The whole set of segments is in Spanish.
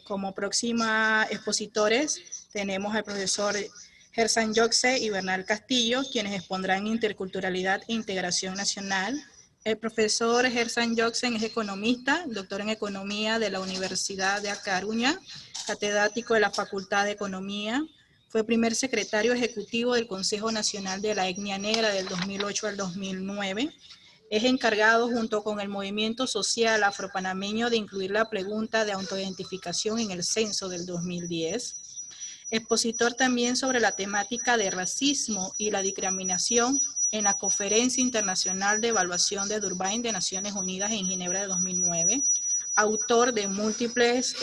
Como próxima expositores tenemos al profesor Gersan Yoxe y Bernal Castillo, quienes expondrán interculturalidad e integración nacional. El profesor Gersan Yoxe es economista, doctor en economía de la Universidad de A Coruña, catedrático de la Facultad de Economía. Fue primer secretario ejecutivo del Consejo Nacional de la Etnia Negra del 2008 al 2009. Es encargado junto con el movimiento social afropanameño de incluir la pregunta de autoidentificación en el censo del 2010. Expositor también sobre la temática de racismo y la discriminación en la Conferencia Internacional de Evaluación de Durban de Naciones Unidas en Ginebra de 2009. Autor de múltiples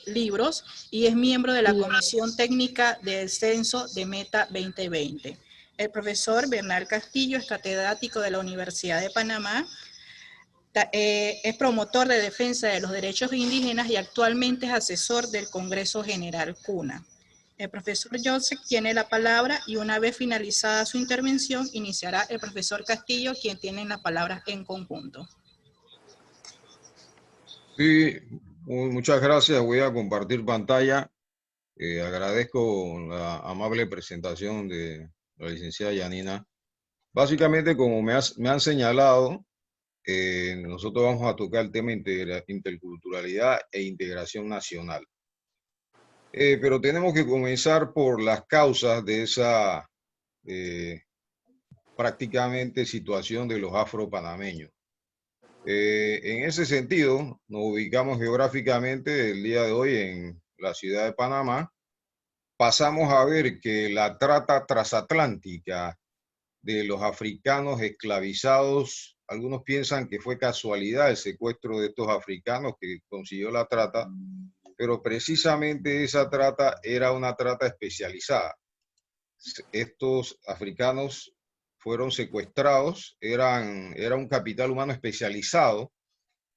libros y es miembro de la Comisión Técnica del Censo de Meta 2020. El profesor Bernal Castillo es catedrático de la Universidad de Panamá, es promotor de defensa de los derechos indígenas y actualmente es asesor del Congreso General CUNA. El profesor Joseph tiene la palabra y una vez finalizada su intervención iniciará el profesor Castillo, quien tiene la palabra en conjunto. Sí, muchas gracias. Voy a compartir pantalla. Agradezco la amable presentación de la licenciada Yanina. Básicamente, como me han señalado, nosotros vamos a tocar el tema interculturalidad e integración nacional. Pero tenemos que comenzar por las causas de esa prácticamente situación de los afropanameños. En ese sentido, nos ubicamos geográficamente el día de hoy en la ciudad de Panamá. Pasamos a ver que la trata transatlántica de los africanos esclavizados, algunos piensan que fue casualidad el secuestro de estos africanos que consiguió la trata, pero precisamente esa trata era una trata especializada. Estos africanos fueron secuestrados, era un capital humano especializado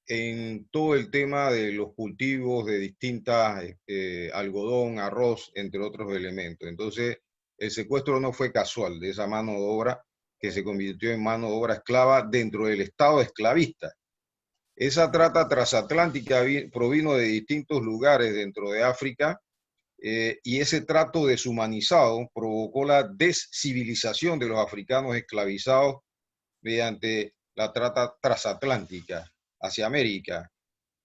en todo el tema de los cultivos de distintas, algodón, arroz, entre otros elementos. Entonces, el secuestro no fue casual de esa mano de obra que se convirtió en mano de obra esclava dentro del Estado esclavista. Esa trata transatlántica provino de distintos lugares dentro de África, y ese trato deshumanizado provocó la descivilización de los africanos esclavizados mediante la trata transatlántica hacia América.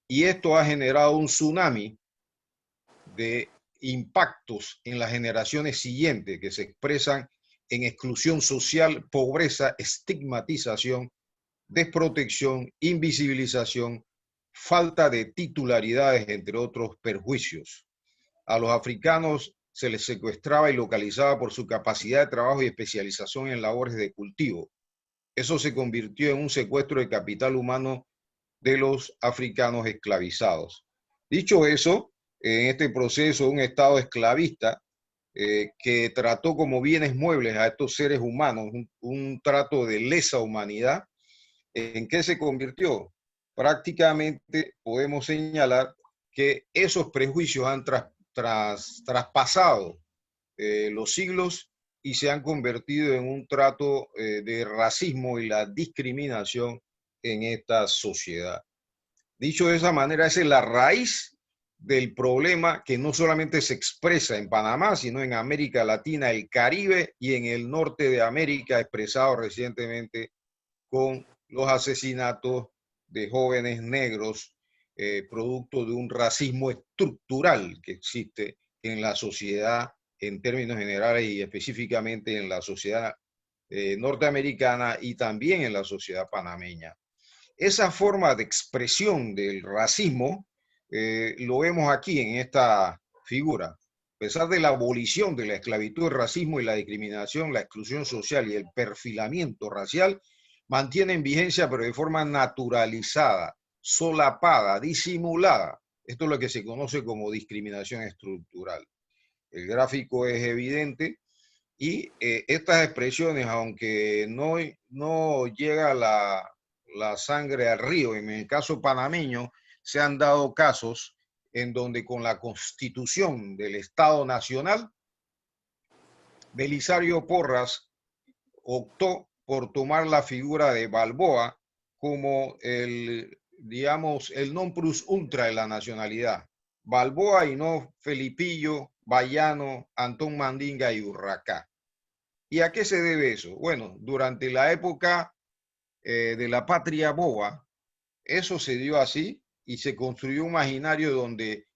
Y esto ha generado un tsunami de impactos en las generaciones siguientes que se expresan en exclusión social, pobreza, estigmatización, desprotección, invisibilización, falta de titularidades, entre otros perjuicios. A los africanos se les secuestraba y localizaba por su capacidad de trabajo y especialización en labores de cultivo. Eso se convirtió en un secuestro de capital humano de los africanos esclavizados. Dicho eso, en este proceso, un Estado esclavista que trató como bienes muebles a estos seres humanos, un trato de lesa humanidad, ¿en qué se convirtió? Prácticamente podemos señalar que esos prejuicios han traspasado los siglos y se han convertido en un trato de racismo y la discriminación en esta sociedad. Dicho de esa manera, esa es la raíz del problema que no solamente se expresa en Panamá, sino en América Latina, el Caribe y en el norte de América, expresado recientemente con los asesinatos de jóvenes negros, producto de un racismo estructural que existe en la sociedad en términos generales y específicamente en la sociedad norteamericana y también en la sociedad panameña. Esa forma de expresión del racismo lo vemos aquí en esta figura. A pesar de la abolición de la esclavitud, el racismo y la discriminación, la exclusión social y el perfilamiento racial mantienen vigencia, pero de forma naturalizada, solapada, disimulada. Esto es lo que se conoce como discriminación estructural. El gráfico es evidente y estas expresiones, aunque no llega la sangre al río, en el caso panameño se han dado casos en donde con la constitución del Estado Nacional, Belisario Porras optó por tomar la figura de Balboa como el non plus ultra de la nacionalidad. Balboa y no Felipillo, Bayano, Antón Mandinga y Urracá. ¿Y a qué se debe eso? Bueno, durante la época de la patria boba, eso se dio así y se construyó un imaginario donde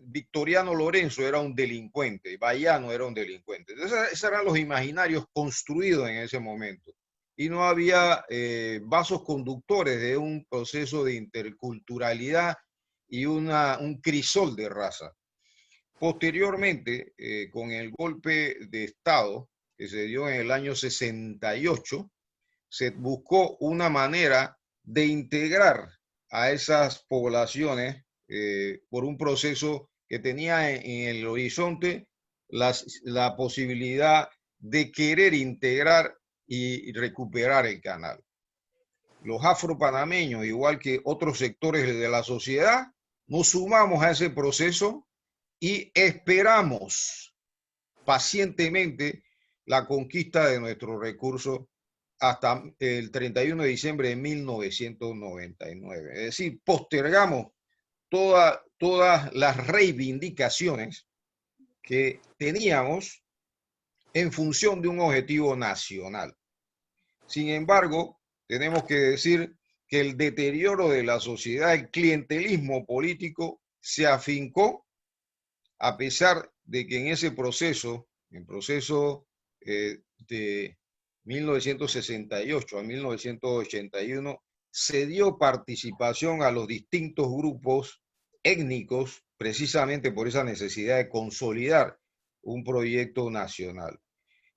Victoriano Lorenzo era un delincuente, Bayano era un delincuente. Entonces, esos eran los imaginarios construidos en ese momento. Y no había vasos conductores de un proceso de interculturalidad y un crisol de raza. Posteriormente, con el golpe de Estado que se dio en el año 68, se buscó una manera de integrar a esas poblaciones por un proceso que tenía en el horizonte la posibilidad de querer integrar y recuperar el canal. Los afropanameños, igual que otros sectores de la sociedad, nos sumamos a ese proceso y esperamos pacientemente la conquista de nuestros recursos hasta el 31 de diciembre de 1999. Es decir, postergamos todas las reivindicaciones que teníamos en función de un objetivo nacional. Sin embargo, tenemos que decir que el deterioro de la sociedad, el clientelismo político, se afincó a pesar de que en ese proceso, el proceso de 1968 a 1981, se dio participación a los distintos grupos étnicos precisamente por esa necesidad de consolidar un proyecto nacional.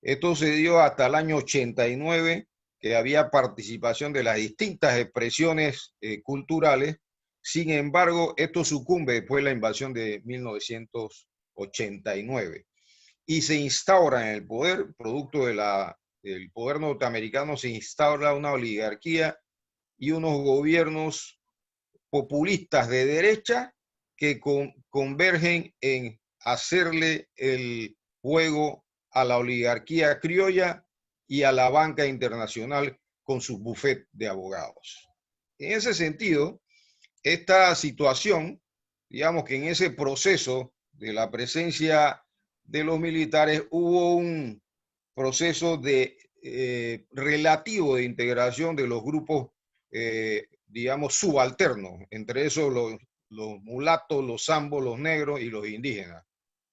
Esto se dio hasta el año 89, que había participación de las distintas expresiones culturales. Sin embargo, esto sucumbe después de la invasión de 1989 y se instaura en el poder, producto del poder norteamericano, se instaura una oligarquía y unos gobiernos populistas de derecha que convergen en hacerle el juego a la oligarquía criolla y a la banca internacional con sus bufetes de abogados. En ese sentido, esta situación, digamos que en ese proceso de la presencia de los militares hubo un proceso de relativo de integración de los grupos, digamos, subalternos, entre esos los mulatos, los zambos, los negros y los indígenas,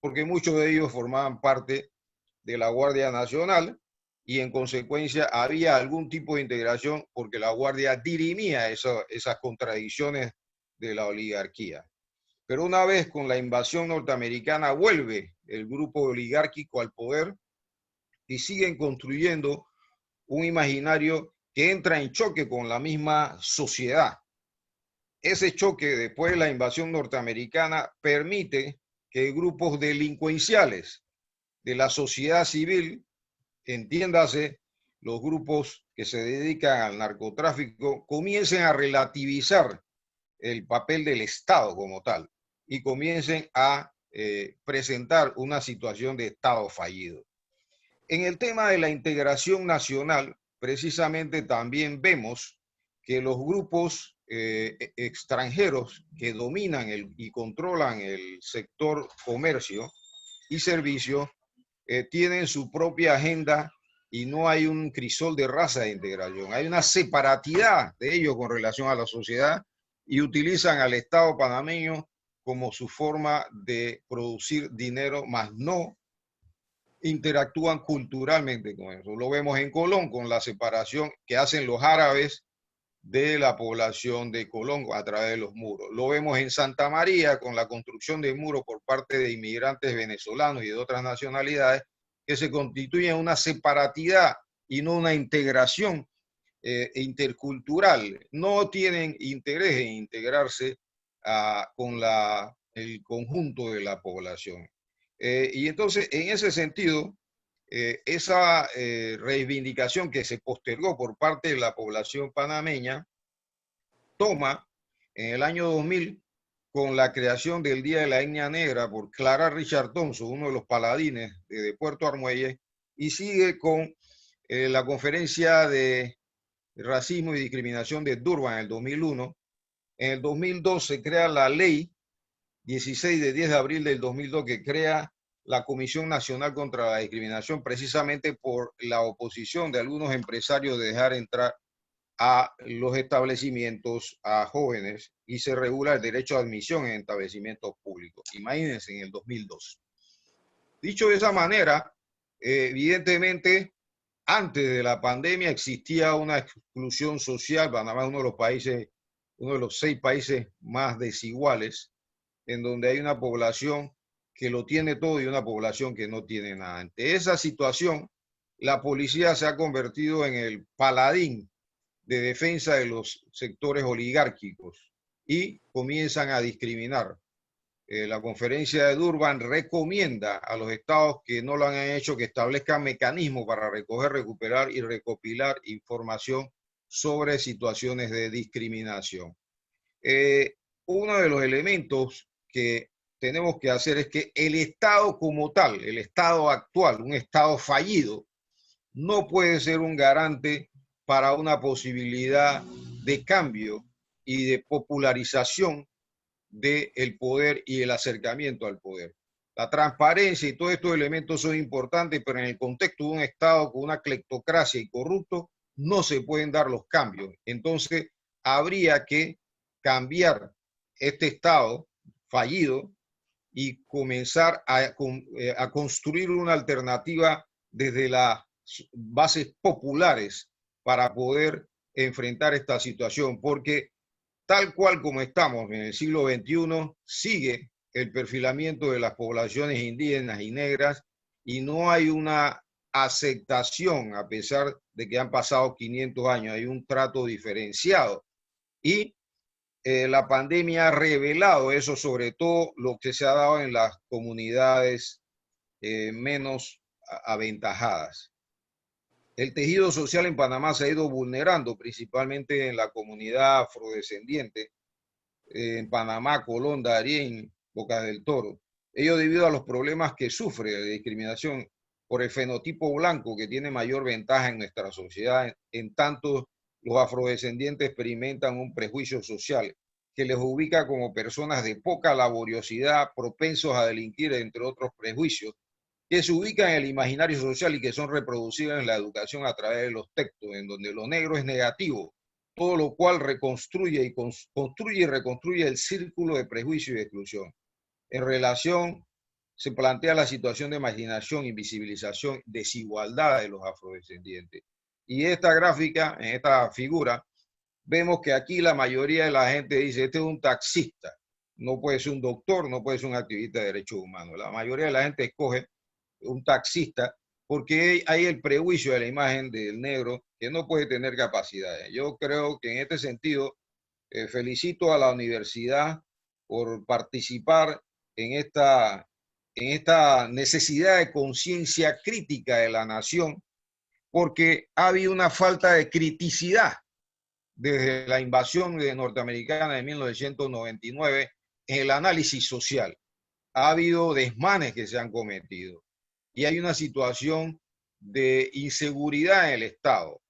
porque muchos de ellos formaban parte de la Guardia Nacional y en consecuencia había algún tipo de integración porque la Guardia dirimía esas contradicciones de la oligarquía. Pero una vez con la invasión norteamericana vuelve el grupo oligárquico al poder y siguen construyendo un imaginario que entra en choque con la misma sociedad. Ese choque después de la invasión norteamericana permite que grupos delincuenciales de la sociedad civil, entiéndase, los grupos que se dedican al narcotráfico, comiencen a relativizar el papel del Estado como tal y comiencen a presentar una situación de Estado fallido. En el tema de la integración nacional, precisamente también vemos que los grupos extranjeros que dominan y controlan el sector comercio y servicios tienen su propia agenda y no hay un crisol de raza de integración. Hay una separatidad de ellos con relación a la sociedad y utilizan al Estado panameño como su forma de producir dinero, más no interactúan culturalmente con eso. Lo vemos en Colón con la separación que hacen los árabes de la población de Colón a través de los muros. Lo vemos en Santa María con la construcción de muros por parte de inmigrantes venezolanos y de otras nacionalidades que se constituyen una separatidad y no una integración intercultural. No tienen interés en integrarse con el conjunto de la población. Y entonces, en ese sentido, esa reivindicación que se postergó por parte de la población panameña toma en el año 2000 con la creación del Día de la Etnia Negra por Clara Richard Thompson, uno de los paladines de Puerto Armuelles, y sigue con la conferencia de racismo y discriminación de Durban en el 2001. En el 2002 se crea la ley 16 de 10 de abril del 2002 que crea la Comisión Nacional contra la Discriminación, precisamente por la oposición de algunos empresarios de dejar entrar a los establecimientos a jóvenes y se regula el derecho a admisión en establecimientos públicos. Imagínense, en el 2002. Dicho de esa manera, evidentemente, antes de la pandemia existía una exclusión social. Panamá es uno de los países, uno de los 6 países más desiguales, en donde hay una población que lo tiene todo y una población que no tiene nada. Ante esa situación, la policía se ha convertido en el paladín de defensa de los sectores oligárquicos y comienzan a discriminar. La conferencia de Durban recomienda a los estados que no lo han hecho que establezcan mecanismos para recoger, recuperar y recopilar información sobre situaciones de discriminación. Uno de los elementos que tenemos que hacer es que el Estado como tal, el Estado actual, un Estado fallido, no puede ser un garante para una posibilidad de cambio y de popularización del poder y el acercamiento al poder. La transparencia y todos estos elementos son importantes, pero en el contexto de un Estado con una cleptocracia y corrupto no se pueden dar los cambios. Entonces, habría que cambiar este Estado fallido y comenzar a construir una alternativa desde las bases populares para poder enfrentar esta situación, porque tal cual como estamos en el siglo XXI, sigue el perfilamiento de las poblaciones indígenas y negras y no hay una aceptación, a pesar de que han pasado 500 años, hay un trato diferenciado. Y la pandemia ha revelado eso, sobre todo lo que se ha dado en las comunidades menos aventajadas. El tejido social en Panamá se ha ido vulnerando, principalmente en la comunidad afrodescendiente, en Panamá, Colón, Darién, Boca del Toro. Ello debido a los problemas que sufre de discriminación por el fenotipo blanco que tiene mayor ventaja en nuestra sociedad, en tanto los afrodescendientes experimentan un prejuicio social que les ubica como personas de poca laboriosidad, propensos a delinquir, entre otros prejuicios, que se ubican en el imaginario social y que son reproducidos en la educación a través de los textos, en donde lo negro es negativo, todo lo cual reconstruye y construye y reconstruye el círculo de prejuicio y de exclusión. En relación, se plantea la situación de marginación, invisibilización, desigualdad de los afrodescendientes. Y esta gráfica, en esta figura, vemos que aquí la mayoría de la gente dice, este es un taxista, no puede ser un doctor, no puede ser un activista de derechos humanos. La mayoría de la gente escoge un taxista porque hay el prejuicio de la imagen del negro que no puede tener capacidades. Yo creo que en este sentido felicito a la universidad por participar en esta necesidad de conciencia crítica de la nación, porque ha habido una falta de criticidad desde la invasión norteamericana de 1999 en el análisis social. Ha habido desmanes que se han cometido y hay una situación de inseguridad en el Estado.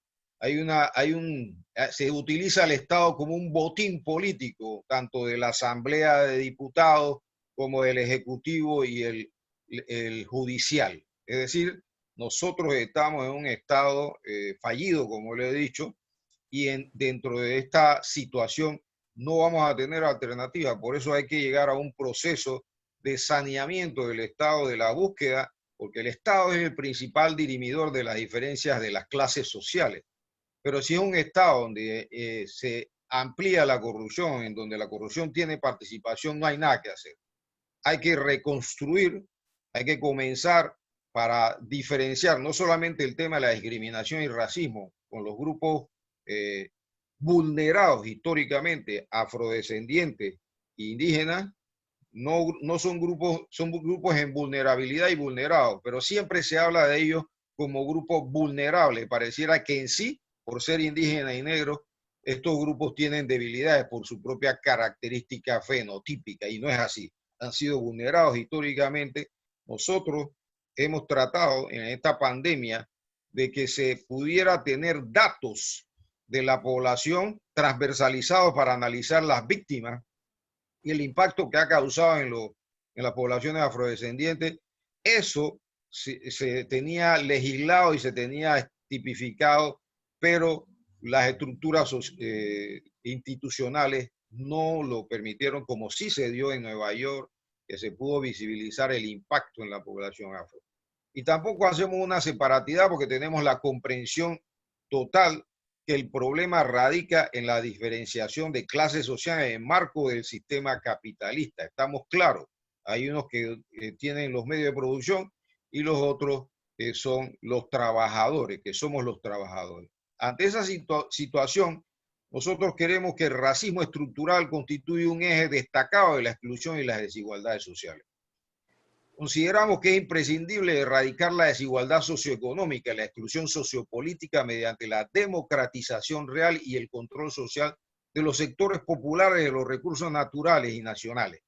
Se utiliza el Estado como un botín político, tanto de la Asamblea de Diputados como del Ejecutivo y el Judicial. Es decir, nosotros estamos en un Estado fallido, como le he dicho, y dentro de esta situación no vamos a tener alternativa. Por eso hay que llegar a un proceso de saneamiento del Estado, de la búsqueda, porque el Estado es el principal dirimidor de las diferencias de las clases sociales. Pero si es un Estado donde se amplía la corrupción, en donde la corrupción tiene participación, no hay nada que hacer. Hay que reconstruir, hay que comenzar para diferenciar no solamente el tema de la discriminación y racismo con los grupos vulnerados históricamente, afrodescendientes e indígenas, no son grupos en vulnerabilidad y vulnerados, pero siempre se habla de ellos como grupos vulnerables. Pareciera que en sí, por ser indígenas y negros, estos grupos tienen debilidades por su propia característica fenotípica, y no es así. Han sido vulnerados históricamente. Nosotros hemos tratado en esta pandemia de que se pudiera tener datos de la población transversalizados para analizar las víctimas y el impacto que ha causado en las poblaciones afrodescendientes, eso se tenía legislado y se tenía tipificado, pero las estructuras institucionales no lo permitieron, como sí se dio en Nueva York, que se pudo visibilizar el impacto en la población afro. Y tampoco hacemos una separatidad porque tenemos la comprensión total que el problema radica en la diferenciación de clases sociales en el marco del sistema capitalista. Estamos claros, hay unos que tienen los medios de producción y los otros son los trabajadores, que somos los trabajadores. Ante esa situación, nosotros queremos que el racismo estructural constituya un eje destacado de la exclusión y las desigualdades sociales. Consideramos que es imprescindible erradicar la desigualdad socioeconómica y la exclusión sociopolítica mediante la democratización real y el control social de los sectores populares de los recursos naturales y nacionales.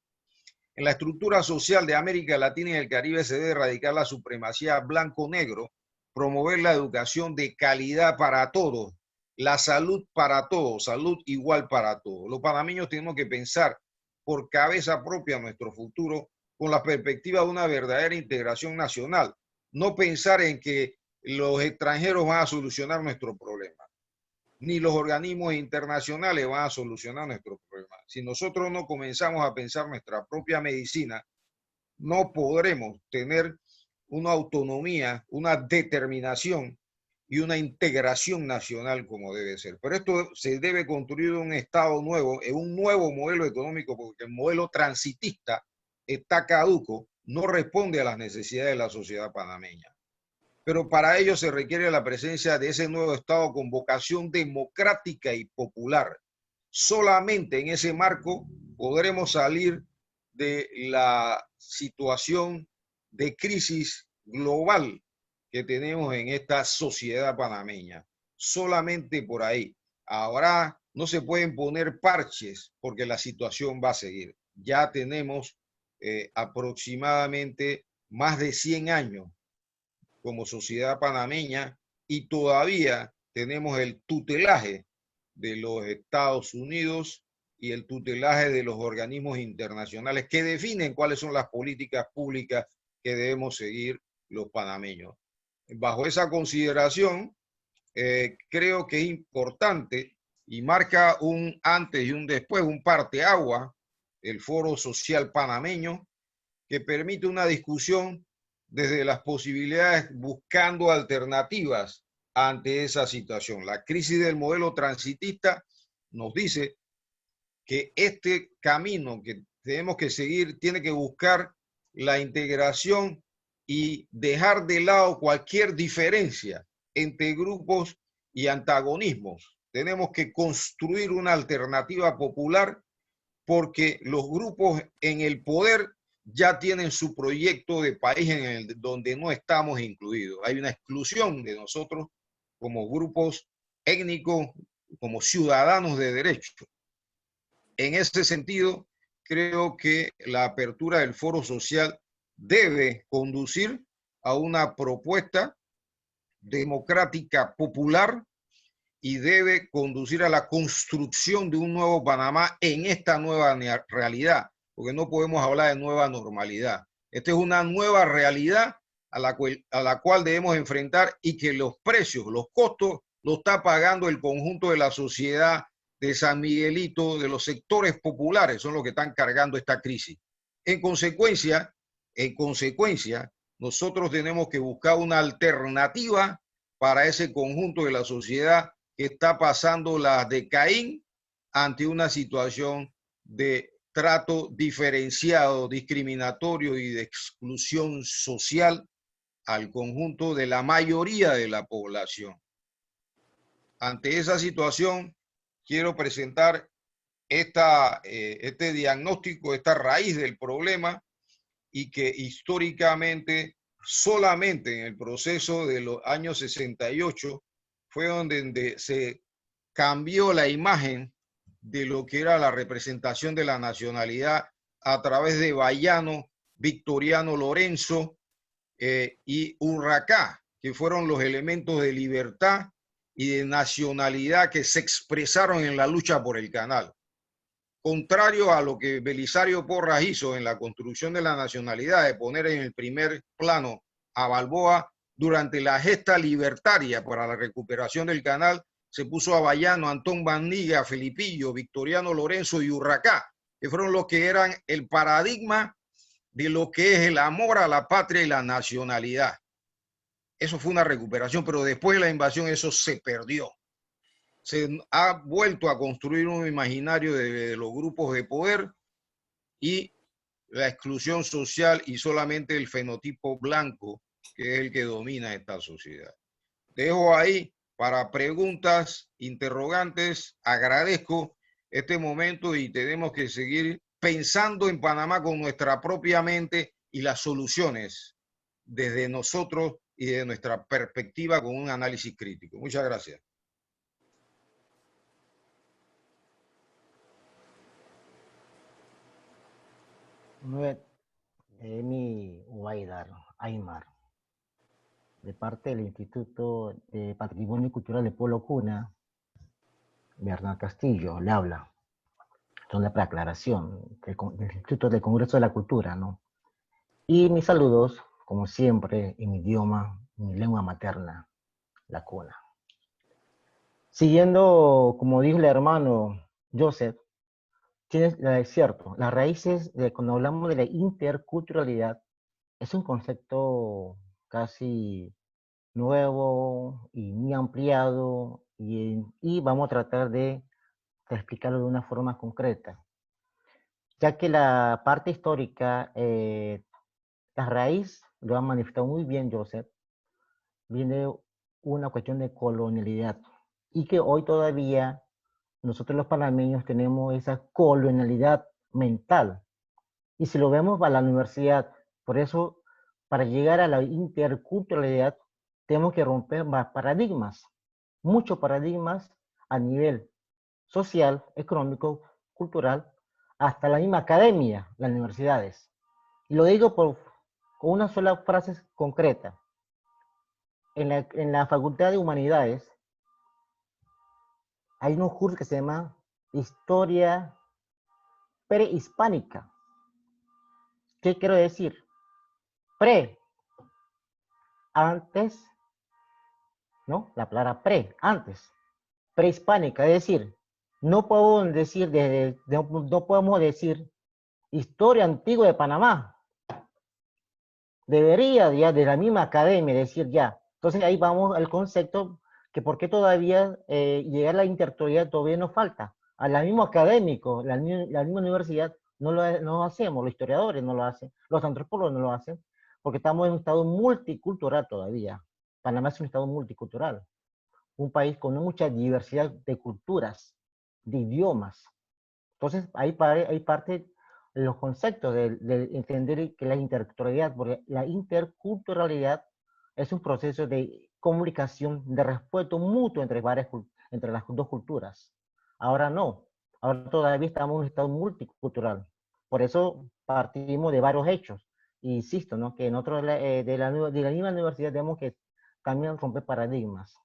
En la estructura social de América Latina y el Caribe se debe erradicar la supremacía blanco-negro, promover la educación de calidad para todos, la salud para todos, salud igual para todos. Los panameños tenemos que pensar por cabeza propia nuestro futuro con la perspectiva de una verdadera integración nacional. No pensar en que los extranjeros van a solucionar nuestro problema, ni los organismos internacionales van a solucionar nuestros problemas. Si nosotros no comenzamos a pensar nuestra propia medicina, no podremos tener una autonomía, una determinación y una integración nacional como debe ser. Pero esto se debe construir en un Estado nuevo, en un nuevo modelo económico, porque el modelo transitista está caduco, no responde a las necesidades de la sociedad panameña. Pero para ello se requiere la presencia de ese nuevo Estado con vocación democrática y popular. Solamente en ese marco podremos salir de la situación de crisis global que tenemos en esta sociedad panameña. Solamente por ahí. Ahora no se pueden poner parches porque la situación va a seguir. Ya tenemos aproximadamente más de 100 años como sociedad panameña y todavía tenemos el tutelaje de los Estados Unidos y el tutelaje de los organismos internacionales que definen cuáles son las políticas públicas que debemos seguir los panameños. Bajo esa consideración, creo que es importante y marca un antes y un después, un parteaguas, el Foro Social Panameño, que permite una discusión desde las posibilidades, buscando alternativas ante esa situación. La crisis del modelo transitista nos dice que este camino que tenemos que seguir tiene que buscar la integración y dejar de lado cualquier diferencia entre grupos y antagonismos. Tenemos que construir una alternativa popular porque los grupos en el poder ya tienen su proyecto de país donde no estamos incluidos. Hay una exclusión de nosotros como grupos étnicos, como ciudadanos de derecho. En ese sentido, creo que la apertura del foro social debe conducir a una propuesta democrática popular y debe conducir a la construcción de un nuevo Panamá en esta nueva realidad, porque no podemos hablar de nueva normalidad. Esta es una nueva realidad a la cual debemos enfrentar y que los precios, los costos, lo está pagando el conjunto de la sociedad de San Miguelito, de los sectores populares, son los que están cargando esta crisis. En consecuencia, nosotros tenemos que buscar una alternativa para ese conjunto de la sociedad que está pasando las de Caín ante una situación de trato diferenciado, discriminatorio y de exclusión social al conjunto de la mayoría de la población. Ante esa situación, quiero presentar este diagnóstico, esta raíz del problema y que históricamente solamente en el proceso de los años 68 fue donde se cambió la imagen de lo que era la representación de la nacionalidad a través de Bayano, Victoriano Lorenzo y Urracá, que fueron los elementos de libertad y de nacionalidad que se expresaron en la lucha por el canal. contrario a lo que Belisario Porras hizo en la construcción de la nacionalidad, de poner en el primer plano a Balboa, durante la gesta libertaria para la recuperación del canal, se puso a Bayano, Antón Bandiga, Felipillo, Victoriano Lorenzo y Urracá, que fueron los que eran el paradigma de lo que es el amor a la patria y la nacionalidad. Eso fue una recuperación, pero después de la invasión eso se perdió. Se ha vuelto a construir un imaginario de los grupos de poder y la exclusión social y solamente el fenotipo blanco, que es el que domina esta sociedad. Dejo ahí para preguntas, interrogantes. Agradezco este momento y tenemos que seguir pensando en Panamá con nuestra propia mente y las soluciones desde nosotros y de nuestra perspectiva con un análisis crítico. Muchas gracias. Emi Ubaidar Aymar, de parte del Instituto de Patrimonio Cultural de Pueblo Cuna, Bernal Castillo, le habla. Son de preaclaración del Instituto del Congreso de la Cultura, ¿no? Y mis saludos, como siempre, en mi idioma, mi lengua materna, la cuna. Siguiendo, como dijo el hermano Joseph, es cierto, las raíces, cuando hablamos de la interculturalidad, es un concepto casi nuevo y muy ampliado y vamos a tratar de explicarlo de una forma concreta. Ya que la parte histórica, la raíz, lo ha manifestado muy bien Joseph, viene una cuestión de colonialidad y que hoy todavía nosotros los panameños tenemos esa colonialidad mental. Y si lo vemos a la universidad, por eso, para llegar a la interculturalidad, tenemos que romper más paradigmas, muchos paradigmas a nivel social, económico, cultural, hasta la misma academia, las universidades. Y lo digo con una sola frase concreta. En la Facultad de Humanidades hay un curso que se llama Historia Prehispánica. ¿Qué quiero decir? Pre, antes, ¿no? La palabra pre, antes. Prehispánica, es decir, no podemos decir, no podemos decir historia antigua de Panamá. Debería ya de la misma academia decir ya. Entonces ahí vamos al concepto que por qué todavía llegar a la interculturalidad todavía nos falta. A la misma académico, la misma universidad no lo hacemos, los historiadores no lo hacen, los antropólogos no lo hacen, porque estamos en un estado multicultural todavía. Panamá es un estado multicultural, un país con mucha diversidad de culturas, de idiomas. Entonces ahí parte los conceptos de entender que la interculturalidad, porque la interculturalidad es un proceso de comunicación, de respeto mutuo entre las dos culturas. Ahora no, ahora todavía estamos en un estado multicultural. Por eso partimos de varios hechos. E insisto, ¿no? Que nosotros de la misma universidad tenemos que también romper paradigmas.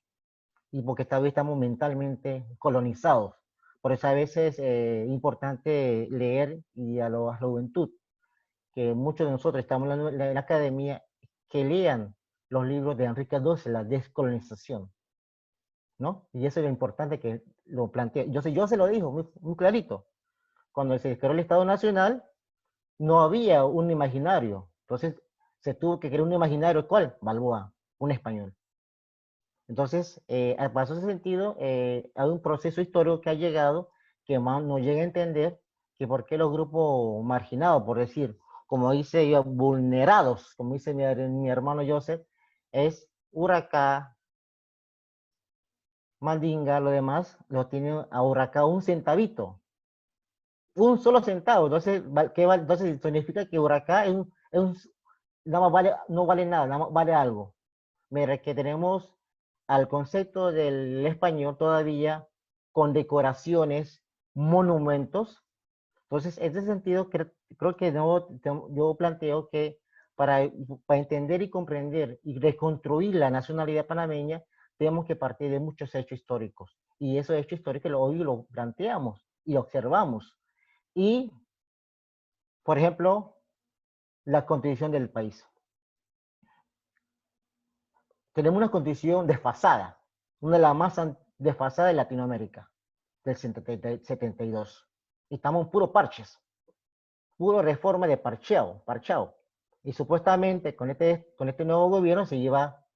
Y porque todavía estamos mentalmente colonizados. Por eso a veces es importante leer y a la juventud, que muchos de nosotros estamos en la academia, que lean los libros de Enrique Dussel, La descolonización, ¿no? Y eso es lo importante que lo plantea. Yo se lo dijo muy clarito. Cuando se creó el Estado Nacional, no había un imaginario. Entonces, se tuvo que crear un imaginario, ¿cuál? Balboa, un español. Entonces, pasó ese sentido, hay un proceso histórico que ha llegado que más no llega a entender que por qué los grupos marginados, por decir, como dice yo, vulnerados, como dice mi hermano Joseph, es Urracá, Mandinga, lo demás, lo tiene a Urracá un centavito, un solo centavo. Entonces, entonces significa que Urracá nada más no vale nada, nada más vale algo. Mira, que tenemos al concepto del español todavía con decoraciones, monumentos. Entonces, en ese sentido, creo que yo planteo que para entender y comprender y reconstruir la nacionalidad panameña, tenemos que partir de muchos hechos históricos. Y esos hechos históricos hoy lo planteamos y observamos. y, por ejemplo, la constitución del país. Tenemos una constitución desfasada, una de las más desfasadas de Latinoamérica, del 72. Y estamos en puro parches, puro reforma de parchao. Y supuestamente con este nuevo gobierno se lleva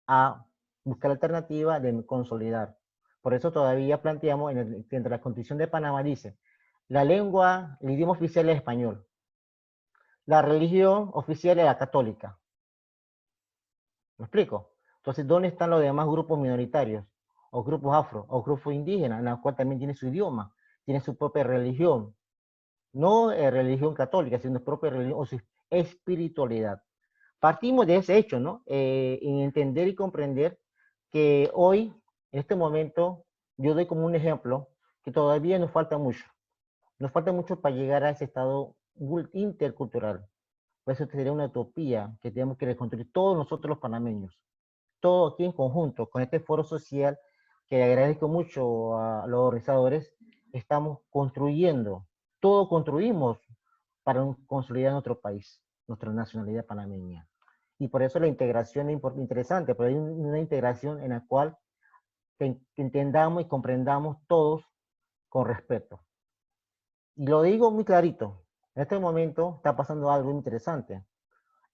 a buscar la alternativa de consolidar. Por eso todavía planteamos, entre la Constitución de Panamá dice, la lengua, el idioma oficial es español. La religión oficial es la católica. ¿Me explico? Entonces, ¿dónde están los demás grupos minoritarios? O grupos afro, o grupos indígenas, en la cual también tiene su idioma, tiene su propia religión. No religión católica, sino su propia religión o su espiritualidad. Partimos de ese hecho, ¿no? En entender y comprender que hoy, en este momento, yo doy como un ejemplo que todavía nos falta mucho. Nos falta mucho para llegar a ese estado intercultural. Por eso sería una utopía que tenemos que reconstruir todos nosotros los panameños. Todo aquí en conjunto, con este foro social, que agradezco mucho a los organizadores, estamos construyendo, todo construimos para consolidar nuestro país, nuestra nacionalidad panameña. Y por eso la integración es interesante, pero hay una integración en la cual que entendamos y comprendamos todos con respeto. Y lo digo muy clarito, en este momento está pasando algo interesante.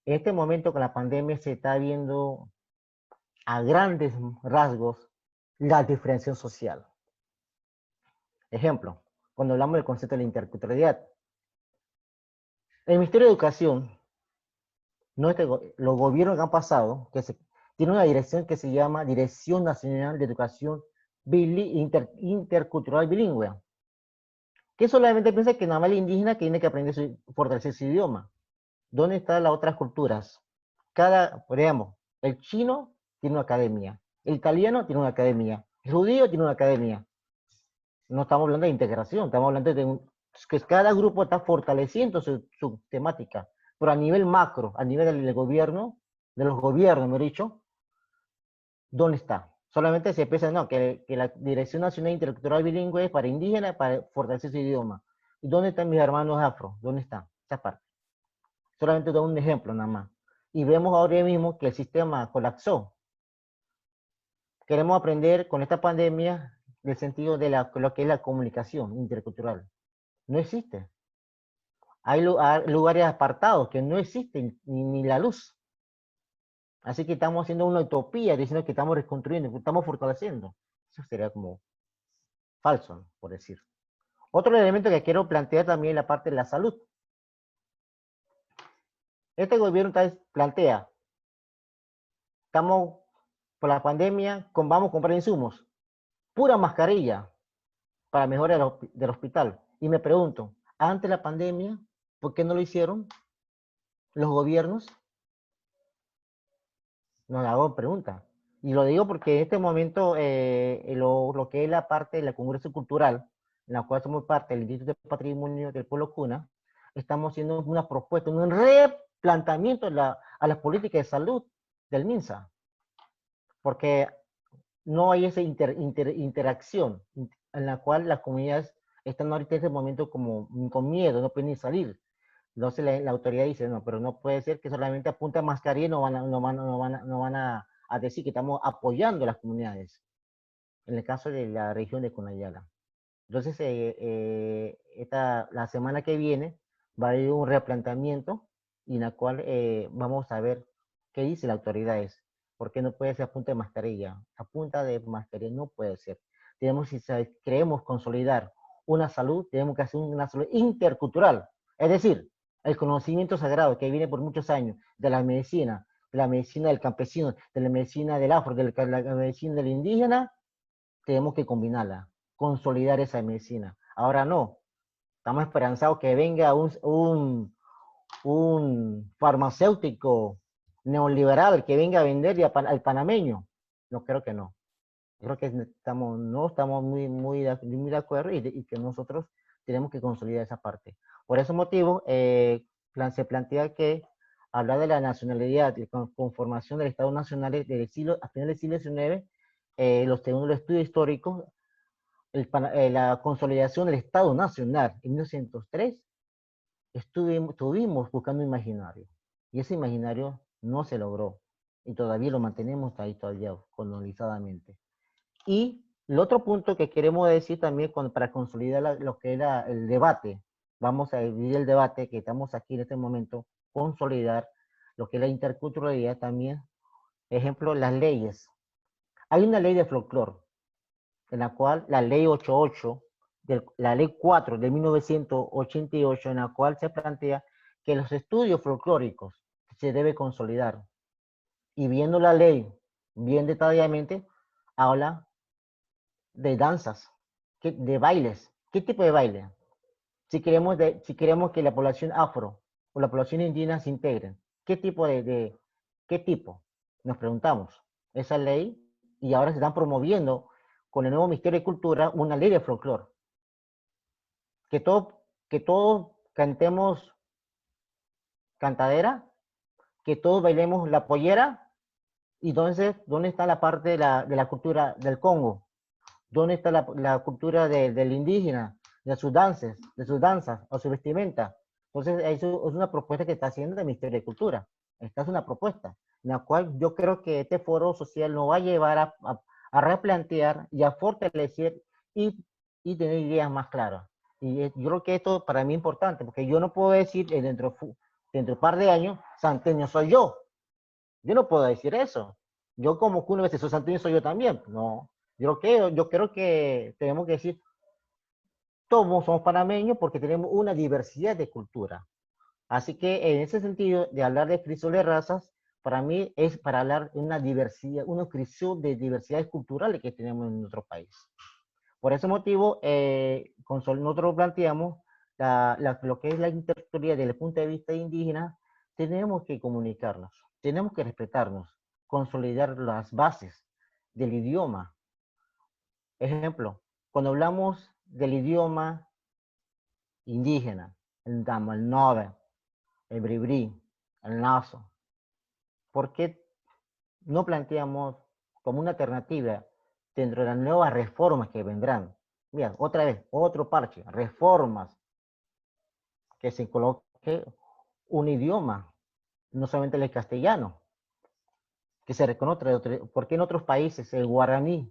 En este momento con la pandemia se está viendo a grandes rasgos la diferenciación social. Ejemplo, cuando hablamos del concepto de la interculturalidad. El Ministerio de Educación, los gobiernos que han pasado, tiene una dirección que se llama Dirección Nacional de Educación Intercultural Bilingüe, que solamente piensa que nada más el indígena tiene que aprender fortalecer su idioma. ¿Dónde están las otras culturas? Por ejemplo, el chino tiene una academia, el italiano tiene una academia, el judío tiene una academia. No estamos hablando de integración, estamos hablando de que cada grupo está fortaleciendo su temática, pero a nivel macro, a nivel del gobierno, de los gobiernos, me he dicho, ¿dónde está? Solamente se piensa, no, que la Dirección Nacional Intercultural Bilingüe es para indígenas, para fortalecer su idioma. ¿Y dónde están mis hermanos afro? ¿Dónde están? Esa parte. Solamente doy un ejemplo nada más. Y vemos ahora mismo que el sistema colapsó. Queremos aprender con esta pandemia del sentido de lo que es la comunicación intercultural. No existe. Hay lugares apartados que no existen ni la luz. Así que estamos haciendo una utopía diciendo que estamos reconstruyendo, que estamos fortaleciendo. Eso sería como falso, por decir. Otro elemento que quiero plantear también es la parte de la salud. Este gobierno plantea, estamos por la pandemia, vamos a comprar insumos, pura mascarilla para mejorar del hospital. Y me pregunto, antes de la pandemia, ¿por qué no lo hicieron los gobiernos? Nos hago pregunta. Y lo digo porque en este momento lo que es la parte de la Congreso Cultural, en la cual somos parte del Instituto de Patrimonio del Pueblo Cuna, estamos haciendo una propuesta, un replanteamiento a las políticas de salud del MINSA. Porque no hay esa interacción en la cual las comunidades están ahorita en ese momento como con miedo, no pueden ni salir. Entonces la autoridad dice, no, pero no puede ser que solamente apunte a mascarilla y no van a decir que estamos apoyando a las comunidades. En el caso de la región de Cunayala. Entonces, la semana que viene va a haber un replanteamiento y en la cual vamos a ver qué dice la autoridad. ¿Por qué no puede ser a punta de mascarilla? A punta de mascarilla no puede ser. Si queremos consolidar una salud, tenemos que hacer una salud intercultural. Es decir, el conocimiento sagrado que viene por muchos años de la medicina del campesino, de la medicina del afro, de la medicina del indígena, tenemos que combinarla, consolidar esa medicina. Ahora no, estamos esperanzados que venga un farmacéutico neoliberal que venga a vender al panameño. No, creo que no. Creo que no estamos muy de acuerdo y que nosotros tenemos que consolidar esa parte. Por ese motivo, se plantea que hablar de la nacionalidad y la conformación del Estado Nacional a finales del siglo XIX, los estudios históricos la consolidación del Estado Nacional en 1903, estuvimos buscando un imaginario. Y ese imaginario no se logró. Y todavía lo mantenemos ahí todavía colonizadamente. Y el otro punto que queremos decir también para consolidar lo que era el debate, vamos a dividir el debate que estamos aquí en este momento, consolidar lo que es la interculturalidad también. Ejemplo, las leyes. Hay una ley de folclore, en la cual la ley 88, la ley 4 de 1988, en la cual se plantea que los estudios folclóricos se debe consolidar. Y viendo la ley bien detalladamente, habla de danzas, de bailes. ¿Qué tipo de baile? Si queremos que la población afro o la población indígena se integren, ¿qué tipo qué tipo? Nos preguntamos. Esa ley, y ahora se están promoviendo con el nuevo Ministerio de Cultura una ley de folclore. Que todos cantemos cantadera, que todos bailemos la pollera, y entonces, ¿dónde está la parte de la cultura del Congo? ¿Dónde está la cultura del indígena, de sus danzas o su vestimenta? Entonces, eso es una propuesta que está haciendo el Ministerio de Cultura. Esta es una propuesta, en la cual yo creo que este foro social nos va a llevar a replantear y a fortalecer y tener ideas más claras. Y yo creo que esto para mí es importante, porque yo no puedo decir dentro de un par de años, santeño soy yo. Yo no puedo decir eso. Yo como que una vez soy santeño soy yo también. No. Yo creo que tenemos que decir, todos somos panameños porque tenemos una diversidad de cultura. Así que en ese sentido, de hablar de crisol de razas, para mí es para hablar de una diversidad, una crisol de diversidades culturales que tenemos en nuestro país. Por ese motivo, nosotros planteamos lo que es la interculturalidad desde el punto de vista indígena. Tenemos que comunicarnos, tenemos que respetarnos, consolidar las bases del idioma. Ejemplo, cuando hablamos del idioma indígena, el Dama, el Nove, el Bribri, el Naso, ¿por qué no planteamos como una alternativa dentro de las nuevas reformas que vendrán? Mira, otra vez, otro parche, reformas, que se coloque un idioma, no solamente el castellano, que se reconozca, porque en otros países el guaraní,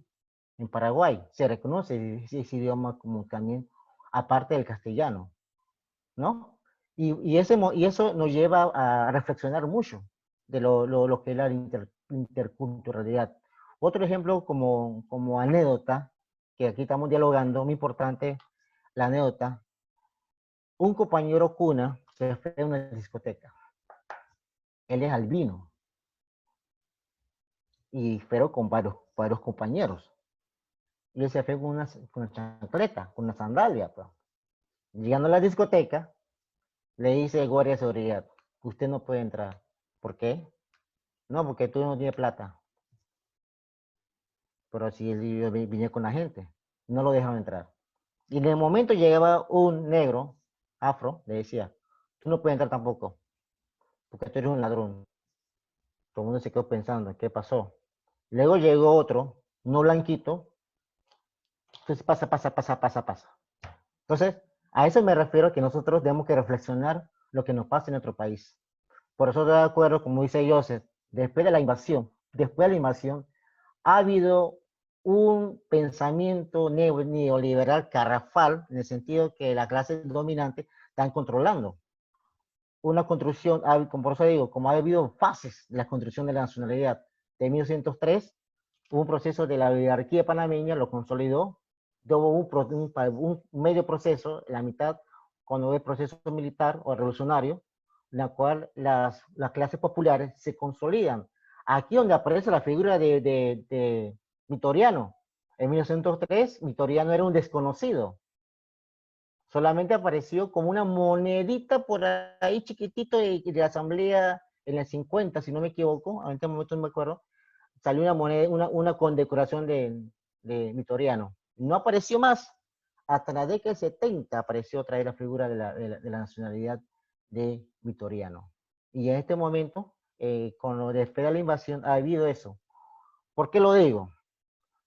en Paraguay, se reconoce ese idioma como también, aparte del castellano, ¿no? Y eso nos lleva a reflexionar mucho de lo que es la interculturalidad. Otro ejemplo como anécdota, que aquí estamos dialogando, muy importante, la anécdota. Un compañero cuna se fue a una discoteca. Él es albino. Y pero con varios compañeros. Y él se fue con una chancleta, con una sandalia. Pues. Llegando a la discoteca, le dice el guardia de seguridad, usted no puede entrar. ¿Por qué? No, porque tú no tienes plata. Pero si yo vine con la gente, no lo dejaron entrar. Y en el momento llegaba un negro, afro, le decía, tú no puedes entrar tampoco, porque tú eres un ladrón. Todo el mundo se quedó pensando, ¿qué pasó? Luego llegó otro, no blanquito, entonces pasa. Entonces, a eso me refiero que nosotros tenemos que reflexionar lo que nos pasa en nuestro país. Por eso estoy de acuerdo, como dice Joseph, después de la invasión, ha habido un pensamiento neoliberal garrafal, en el sentido que la clase dominante están controlando una construcción, por eso digo, como ha habido fases de la construcción de la nacionalidad. De 1903, hubo un proceso de la oligarquía panameña, lo consolidó, hubo un medio proceso, la mitad, cuando hubo el proceso militar o revolucionario, en la cual las clases populares se consolidan. Aquí donde aparece la figura de Vitoriano. En 1903, Vitoriano era un desconocido. Solamente apareció como una monedita por ahí chiquitito de la asamblea en el 50, si no me equivoco, en este momento no me acuerdo, salió una moneda, una condecoración de Vitoriano. No apareció más. Hasta la década del 70 apareció otra vez la figura de la nacionalidad de Vitoriano. Y en este momento, con lo de después de la invasión, ha habido eso. ¿Por qué lo digo?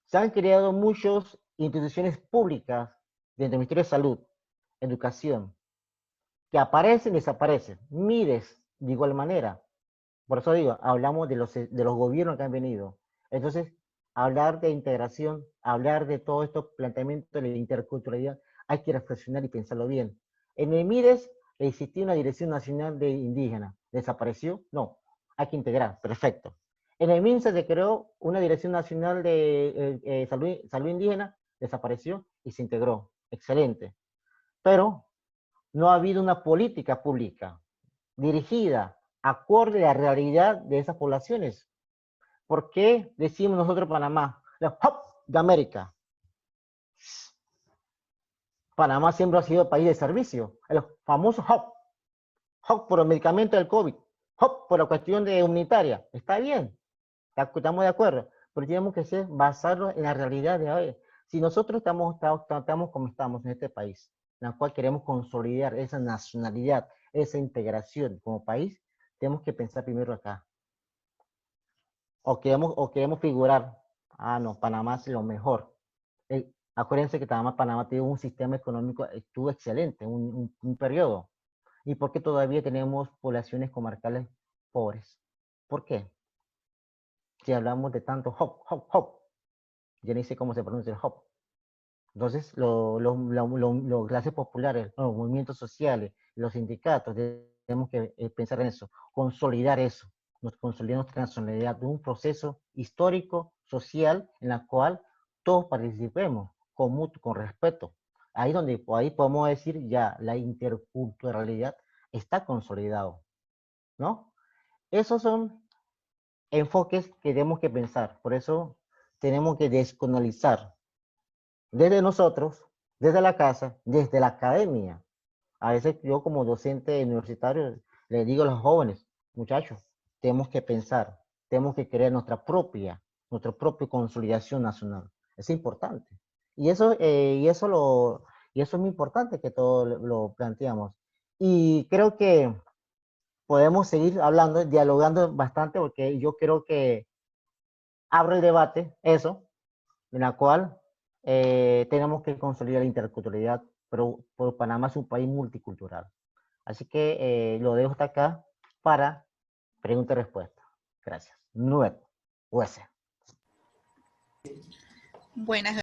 Se han creado muchos instituciones públicas dentro del Ministerio de Salud, Educación, que aparecen y desaparecen. MIDES, de igual manera. Por eso digo, hablamos de los gobiernos que han venido. Entonces, hablar de integración, hablar de todos estos planteamientos de la interculturalidad, hay que reflexionar y pensarlo bien. En el MIDES existía una Dirección Nacional de Indígenas. ¿Desapareció? No. Hay que integrar. Perfecto. En el MINSA se creó una Dirección Nacional de Salud Indígena. Desapareció y se integró. Excelente. Pero no ha habido una política pública dirigida acorde a la realidad de esas poblaciones. ¿Por qué decimos nosotros Panamá? La hub de América. Panamá siempre ha sido país de servicio. El famoso hub. Hub por el medicamento del COVID. Hub por la cuestión de humanitaria. Está bien. Estamos de acuerdo. Pero tenemos que ser basarnos en la realidad de hoy. Si nosotros estamos como estamos en este país, en la cual queremos consolidar esa nacionalidad, esa integración como país, tenemos que pensar primero acá. O queremos figurar, no, Panamá es lo mejor. Acuérdense que Panamá tiene un sistema económico, estuvo excelente, un periodo. ¿Y por qué todavía tenemos poblaciones comarcales pobres? ¿Por qué? Si hablamos de tanto hop, ya ni sé cómo se pronuncia el hop. Entonces, las clases populares, los movimientos sociales, los sindicatos, tenemos que pensar en eso, consolidar eso, consolidar nuestra nacionalidad de un proceso histórico, social, en la cual todos participemos con respeto. Ahí podemos decir ya la interculturalidad está consolidado, ¿no? Esos son enfoques que tenemos que pensar, por eso tenemos que descolonizar desde nosotros, desde la casa, desde la academia. A veces yo como docente universitario le digo a los jóvenes, muchachos, tenemos que pensar, tenemos que crear nuestra propia consolidación nacional. Es importante. Y eso es muy importante que todo lo planteamos. Y creo que podemos seguir hablando, dialogando bastante, porque yo creo que abre el debate, eso, en la cual tenemos que consolidar la interculturalidad, pero Panamá es un país multicultural. Así que lo dejo hasta acá para pregunta y respuesta. Gracias. Nuevo. US. Buenas